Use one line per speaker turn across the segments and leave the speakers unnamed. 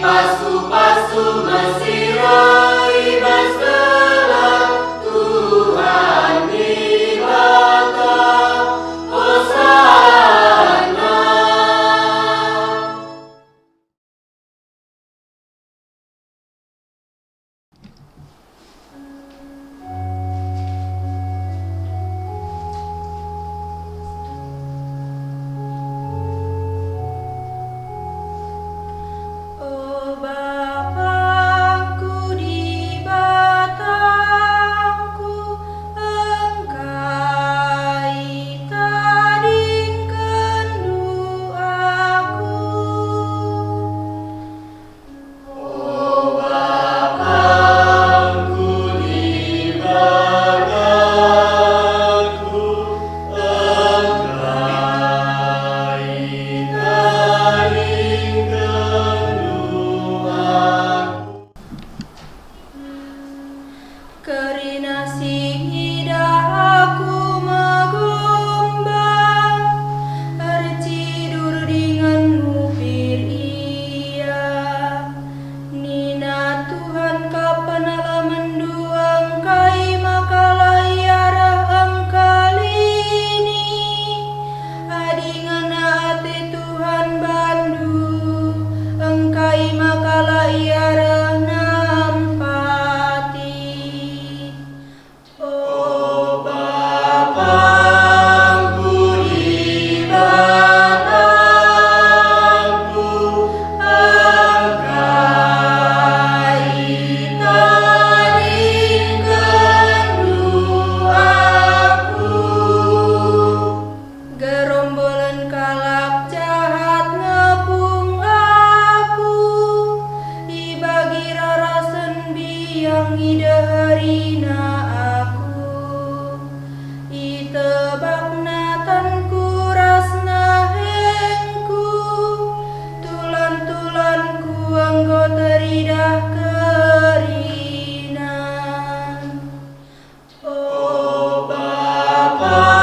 pasu-pasu mesirai baselah Tuhan dibata Hosana.
Oh Bapakku di batangku, Engkai tadingkan doaku.
Oh Bapakku di batangku, Engkai tadingkan doaku.
Kerina singida aku megombang, tertidur dengan mupir ia. Nina Tuhan kapan ala menduang kai makalah iara engkalini. Adingan ate Tuhan bandu, engkai makalah iara nampati. Oh
Bapakku di batangku, Engkai tadingkan doaku.
gerombolan kalak jahat ngepung aku, ibagi rarasen biang ideharina aku. Itebakna tanku rasna hengku, tulan-tulanku anggo teridah kerinan.
Oh Bapakku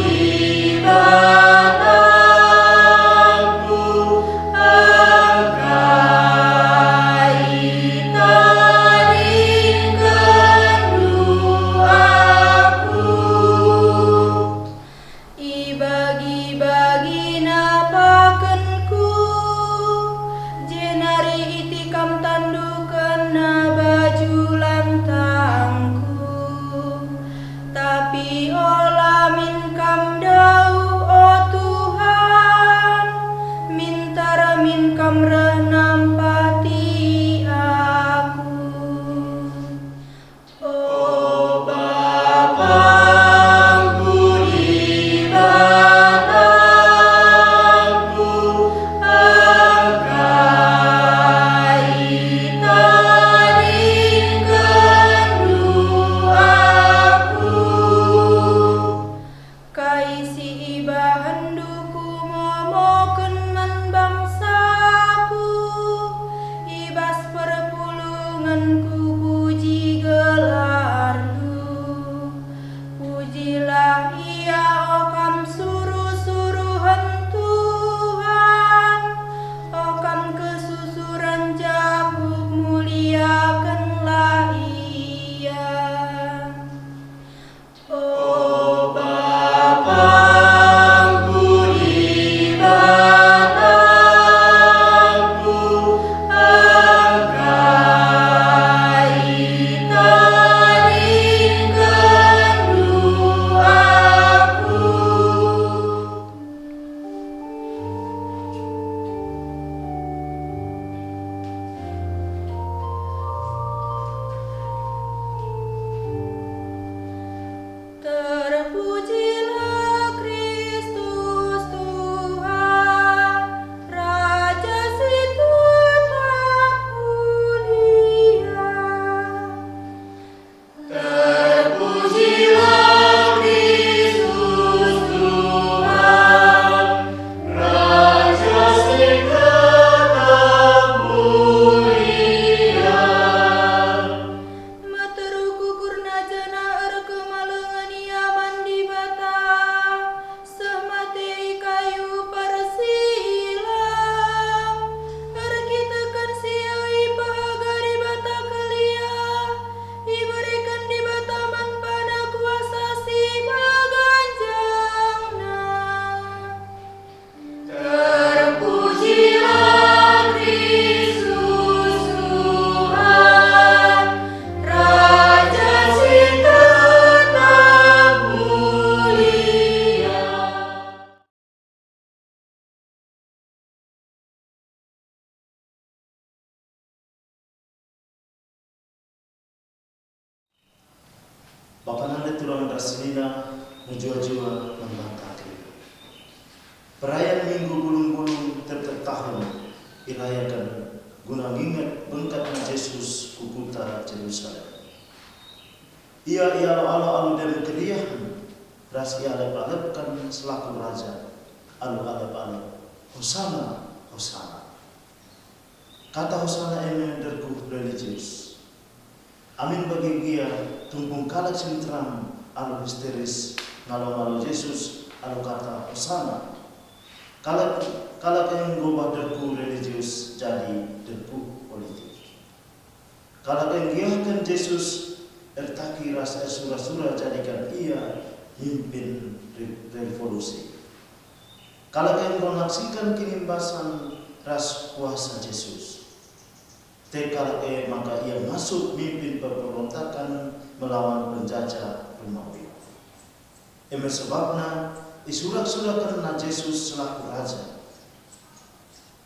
di batangku, Engkai tadingkan doaku.
Ibagi-bagi napakenku, jenari itikam tandukan na baju lantangku. Tapi olah minkam dau o Tuhan, mintara minkam nampati aku.
Oh Bapakku di batangku, Engkai tadingkan doaku.
Kaisi iba henduku momoken nan bangsaku,
turang rasinina menjua-jua membangkati. Perayaan Minggu Bulung-Bulung tiap tahun dirayakan guna mengingat bengkatnya Yesus ku kota Yerusalem. Ia alu dan keriahan ras ia alep-alepkan selaku raja alu alep-alep Hosana, Hosana. Kata Hosana ini derku religius. Amin bagi dia tumpung kalak sintram alu histeris ngalo-ngalo Yesus alu kata Hosana. Kalak yang gobah derku religius jadi derku politik. Kalak yang giahkan Yesus ertaki rasa surah-surah jadikan ia mimpin revolusi. Kalak yang mengaksikan kinimbasan ras kuasa Yesus. Kalak maka ia masuk mimpin pemberontakan melawan penjajah Romawi. Sebabnya disurak-surak karena Yesus selaku raja.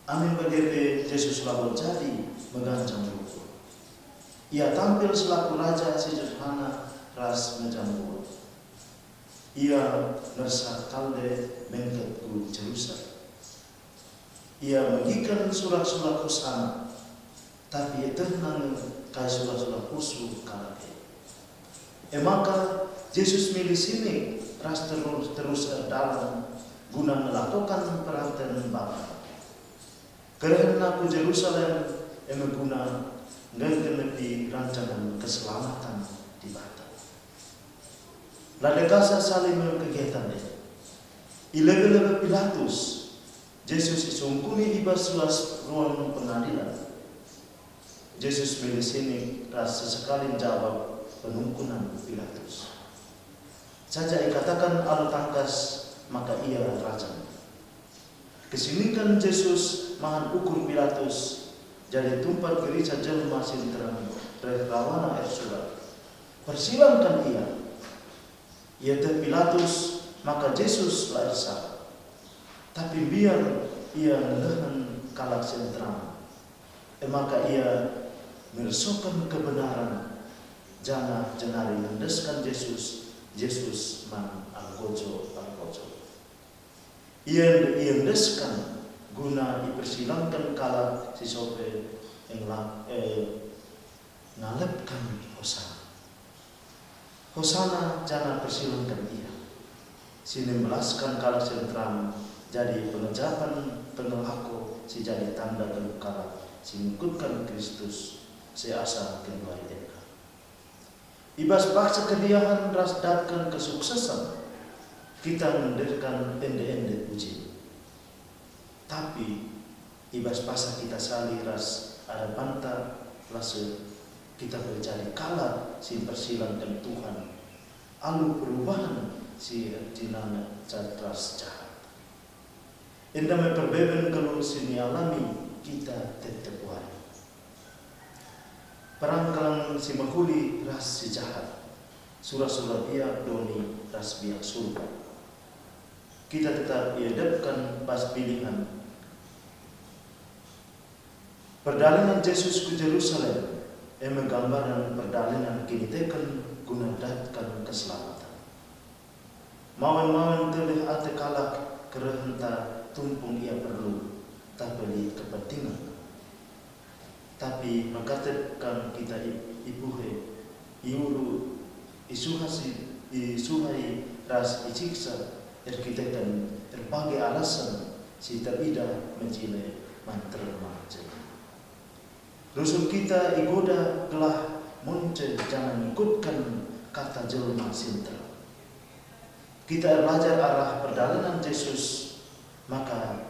Amin bagi Yesus lawan jadi menggancang ruku. Ia tampil selaku raja sederhana ras menjambul. Ia merasa kalde mengket ku Jerusalem. Ia mengikan surat-surat Hosana, tapi ia tenang kai surat-surat khusus kalake. Maka Yesus milih sini ras terus dalam guna melakukan perhatian Bapa. Karena ku Jerusalem guna ngegenepi rancangan keselamatan di Bata. Ladekasa saling kegiatan ini. Ilebe-lebe Pilatus, Yesus isungkumi ibas ruang pengadilan. Yesus milih sini rasa sekali jawab penungkunan Pilatus. Saja dikatakan alu tangkas maka ia raja. Kesinikan Yesus mahan ukur Pilatus jadi tumpat gereja jelma sintram relawana surat. Persilangkan ia. Ia Pilatus maka Yesus lahir salah. Tapi biar ia menahan kalak sentram. Maka ia meresokkan kebenaran. Jangan jenari mendeskan Yesus man algojo. Ia mendeskan guna dipersilangkan kalak si sope ngalepkan Hosana. Hosana jangan persilangkan ia. Sini melaskan kalak sentram jadi pengejapan pengelako si jadi tanda kalak si mengikutkan Kristus si asa kedua deka. Ibas paksa kediahan ras datkan kesuksesan kita mendirikan ende-ende puji. Tapi ibas paksa kita sali ras ada panta lase kita berjadi kalah si persilangkan Tuhan. Alu perubahan si jinana catras jahat. Indah memperbeben kalau sini alami kita tetap wari. Perangkalan si mahuli ras si jahat. Surah-surah biak doni ras biak surga. Kita tetap iadapkan pas pilihan. Perdalinan Yesus ke Jerusalem menggambarkan perdalinan kini tekan guna datkan keselamatan. Mawan-mawan telih ate kalak kerenta tumpung ia perlu tak beli kepentingan. Tapi mengatakan kita ibuhe iulu isuhai ras iciksa erkitekan berbagai alasan si terida mencile mantrema. Rusul kita igoda gelah muncul jangan ikutkan kata jelma sintra. Kita belajar arah perdalanan Yesus maka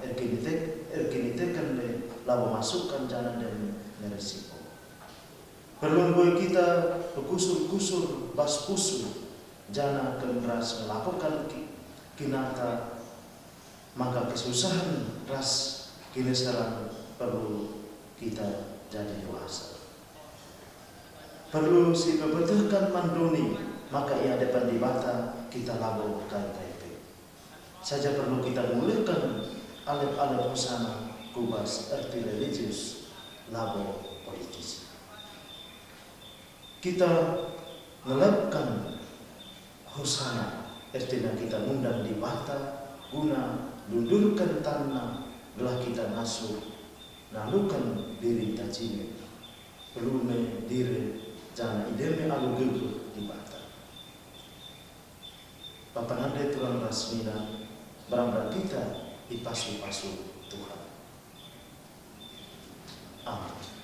erkinitekan le lalu masukkan jalan dan meresiko. Perlu boy kita berkusur-kusur bas kusur jana kemeras melakukan kinata maka kesusahan ras kini sekarang perlu kita jadi dewasa. Perlu si pebetulkan mandoni maka ia depan di bata kita lalu kai-kai. Saja perlu kita mulihkan alep-alep Hosana kubas arti religius lalu politisi. Kita melepkan Hosana, artinya kita undang di bata guna lundurkan tanah belah kita ngasuh nalukan diri tajine pelume diri jangan ideme alu gebu di bata. Bapak nande Tuhan rasmina barang kita dipasu-pasu Tuhan. Amin.